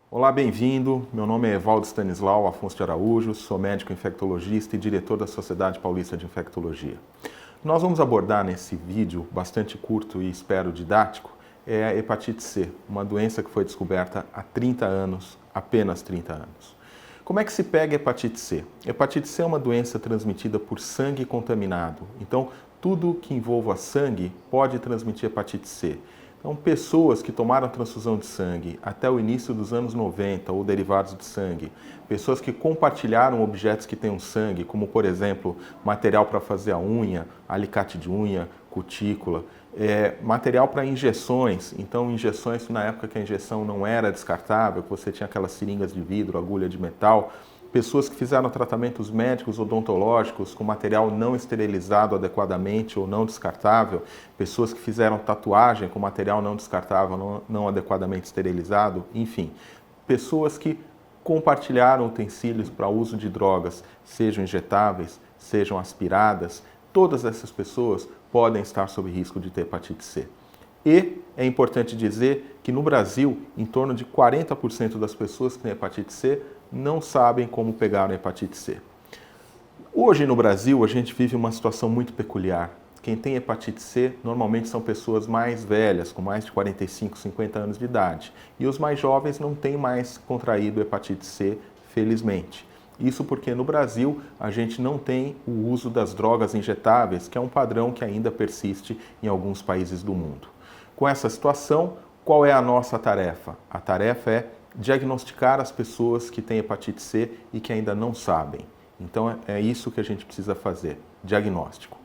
Olá, bem-vindo. Meu nome é Evaldo Stanislau Afonso de Araújo, sou médico infectologista e diretor da Sociedade Paulista de Infectologia. Nós vamos abordar nesse vídeo, bastante curto e espero didático, a hepatite C, uma doença que foi descoberta há 30 anos, apenas 30 anos. Como é que se pega hepatite C? Hepatite C é uma doença transmitida por sangue contaminado, então tudo que envolva sangue pode transmitir hepatite C. Então, pessoas que tomaram transfusão de sangue até o início dos anos 90 ou derivados de sangue, pessoas que compartilharam objetos que tenham sangue, como, por exemplo, material para fazer a unha, alicate de unha, cutícula, material para injeções. Então, injeções na época que a injeção não era descartável, que você tinha aquelas seringas de vidro, agulha de metal, pessoas que fizeram tratamentos médicos odontológicos com material não esterilizado adequadamente ou não descartável, pessoas que fizeram tatuagem com material não descartável, não adequadamente esterilizado, enfim, pessoas que compartilharam utensílios para uso de drogas, sejam injetáveis, sejam aspiradas, todas essas pessoas podem estar sob risco de ter hepatite C. E é importante dizer que no Brasil, em torno de 40% das pessoas que têm hepatite C não sabem como pegar a hepatite C. Hoje no Brasil a gente vive uma situação muito peculiar. Quem tem hepatite C normalmente são pessoas mais velhas, com mais de 45, 50 anos de idade. E os mais jovens não têm mais contraído hepatite C, felizmente. Isso porque no Brasil a gente não tem o uso das drogas injetáveis, que é um padrão que ainda persiste em alguns países do mundo. Com essa situação, qual é a nossa tarefa? A tarefa é diagnosticar as pessoas que têm hepatite C e que ainda não sabem. Então é isso que a gente precisa fazer, diagnóstico.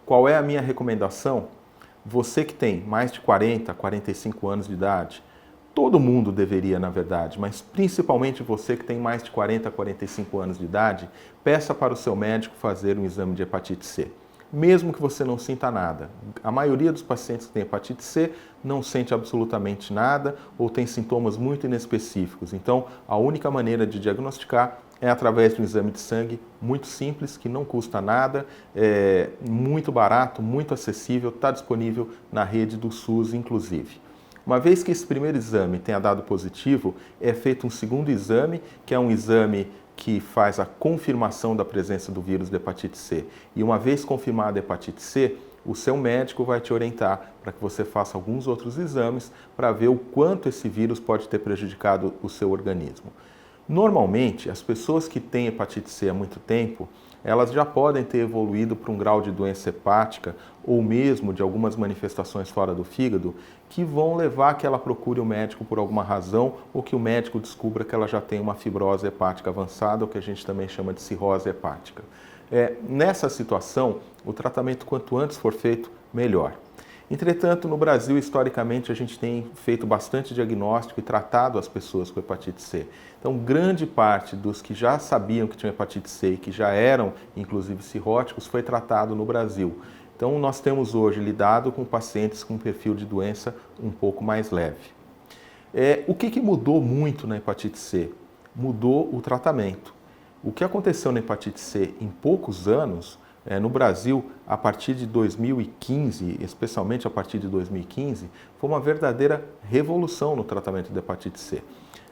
Qual é a minha recomendação? Você que tem mais de 40, 45 anos de idade, todo mundo deveria, na verdade, mas principalmente você que tem mais de 40, 45 anos de idade, peça para o seu médico fazer um exame de hepatite C. Mesmo que você não sinta nada. A maioria dos pacientes que têm hepatite C não sente absolutamente nada ou tem sintomas muito inespecíficos. Então, a única maneira de diagnosticar é através de um exame de sangue muito simples, que não custa nada, é muito barato, muito acessível, está disponível na rede do SUS, inclusive. Uma vez que esse primeiro exame tenha dado positivo, é feito um segundo exame, que é um exame que faz a confirmação da presença do vírus da hepatite C. E uma vez confirmada a hepatite C, o seu médico vai te orientar para que você faça alguns outros exames para ver o quanto esse vírus pode ter prejudicado o seu organismo. Normalmente, as pessoas que têm hepatite C há muito tempo, elas já podem ter evoluído para um grau de doença hepática ou mesmo de algumas manifestações fora do fígado que vão levar que ela procure o médico por alguma razão ou que o médico descubra que ela já tem uma fibrose hepática avançada, o que a gente também chama de cirrose hepática. Nessa situação, o tratamento quanto antes for feito, melhor. Entretanto, no Brasil, historicamente, a gente tem feito bastante diagnóstico e tratado as pessoas com hepatite C. Então, grande parte dos que já sabiam que tinham hepatite C e que já eram, inclusive, cirróticos, foi tratado no Brasil. Então, nós temos hoje lidado com pacientes com um perfil de doença um pouco mais leve. O que mudou muito na hepatite C? Mudou o tratamento. O que aconteceu na hepatite C em poucos anos, no Brasil, a partir de 2015, especialmente a partir de 2015, foi uma verdadeira revolução no tratamento da hepatite C.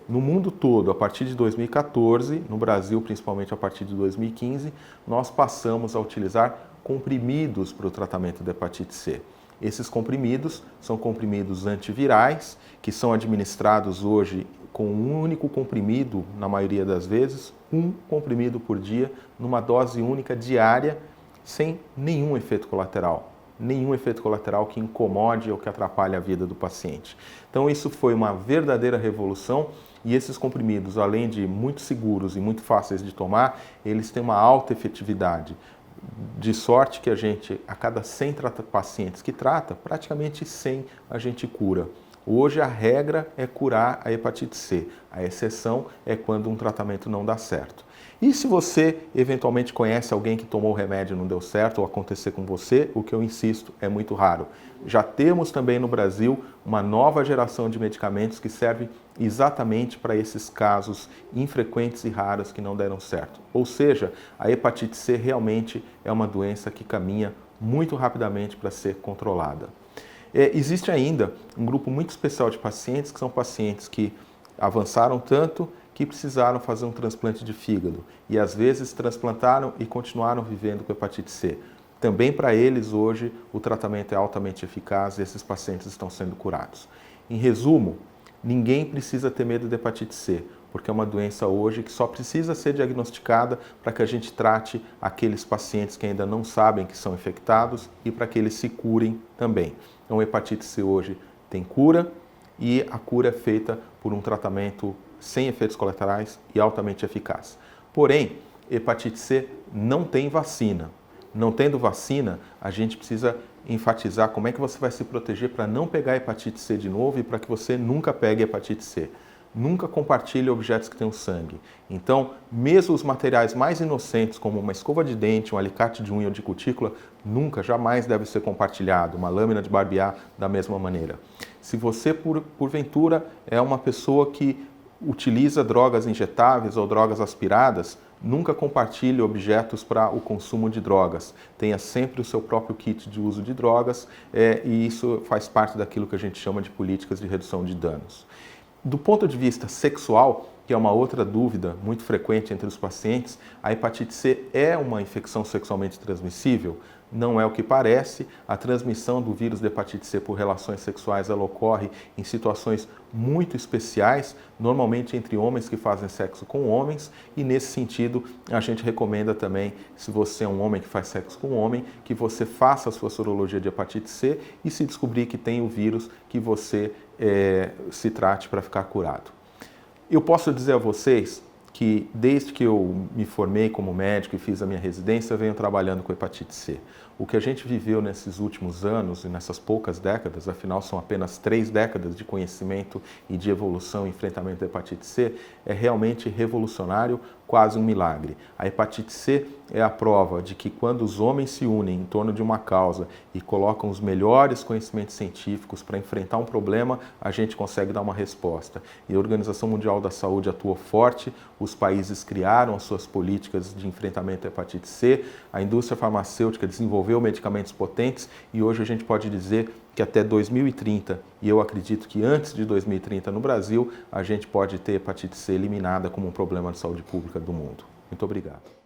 No mundo todo, a partir de 2014, no Brasil, principalmente a partir de 2015, nós passamos a utilizar comprimidos para o tratamento da hepatite C. Esses comprimidos são comprimidos antivirais, que são administrados hoje com um único comprimido, na maioria das vezes, um comprimido por dia, numa dose única diária, sem nenhum efeito colateral que incomode ou que atrapalhe a vida do paciente. Então isso foi uma verdadeira revolução e esses comprimidos, além de muito seguros e muito fáceis de tomar, eles têm uma alta efetividade. De sorte que a gente, a cada 100 pacientes que trata, praticamente 100 a gente cura. Hoje a regra é curar a hepatite C, a exceção é quando um tratamento não dá certo. E se você eventualmente conhece alguém que tomou o remédio e não deu certo ou acontecer com você, o que eu insisto é muito raro. Já temos também no Brasil uma nova geração de medicamentos que servem exatamente para esses casos infrequentes e raros que não deram certo. Ou seja, a hepatite C realmente é uma doença que caminha muito rapidamente para ser controlada. Existe ainda um grupo muito especial de pacientes que são pacientes que avançaram tanto que precisaram fazer um transplante de fígado e às vezes transplantaram e continuaram vivendo com hepatite C. Também para eles hoje o tratamento é altamente eficaz e esses pacientes estão sendo curados. Em resumo, ninguém precisa ter medo de hepatite C, porque é uma doença hoje que só precisa ser diagnosticada para que a gente trate aqueles pacientes que ainda não sabem que são infectados e para que eles se curem também. Então, a hepatite C hoje tem cura e a cura é feita por um tratamento sem efeitos colaterais e altamente eficaz. Porém, hepatite C não tem vacina. Não tendo vacina, a gente precisa enfatizar como é que você vai se proteger para não pegar hepatite C de novo e para que você nunca pegue hepatite C. Nunca compartilhe objetos que tenham sangue. Então, mesmo os materiais mais inocentes, como uma escova de dente, um alicate de unha ou de cutícula, nunca, jamais deve ser compartilhado. Uma lâmina de barbear, da mesma maneira. Se você, porventura, é uma pessoa que utiliza drogas injetáveis ou drogas aspiradas, nunca compartilhe objetos para o consumo de drogas. Tenha sempre o seu próprio kit de uso de drogas e isso faz parte daquilo que a gente chama de políticas de redução de danos. Do ponto de vista sexual, que é uma outra dúvida muito frequente entre os pacientes, a hepatite C é uma infecção sexualmente transmissível? Não é o que parece. A transmissão do vírus de hepatite C por relações sexuais ela ocorre em situações muito especiais, normalmente entre homens que fazem sexo com homens, e nesse sentido a gente recomenda também, se você é um homem que faz sexo com um homem, que você faça a sua sorologia de hepatite C e se descobrir que tem o vírus, que você se trate para ficar curado. Eu posso dizer a vocês que desde que eu me formei como médico e fiz a minha residência, eu venho trabalhando com hepatite C. O que a gente viveu nesses últimos anos e nessas poucas décadas, afinal são apenas 3 décadas de conhecimento e de evolução e enfrentamento da hepatite C, é realmente revolucionário, quase um milagre. A hepatite C é a prova de que quando os homens se unem em torno de uma causa e colocam os melhores conhecimentos científicos para enfrentar um problema, a gente consegue dar uma resposta. E a Organização Mundial da Saúde atuou forte, os países criaram as suas políticas de enfrentamento à hepatite C, a indústria farmacêutica desenvolveu medicamentos potentes e hoje a gente pode dizer que até 2030, e eu acredito que antes de 2030 no Brasil, a gente pode ter hepatite C eliminada como um problema de saúde pública do mundo. Muito obrigado.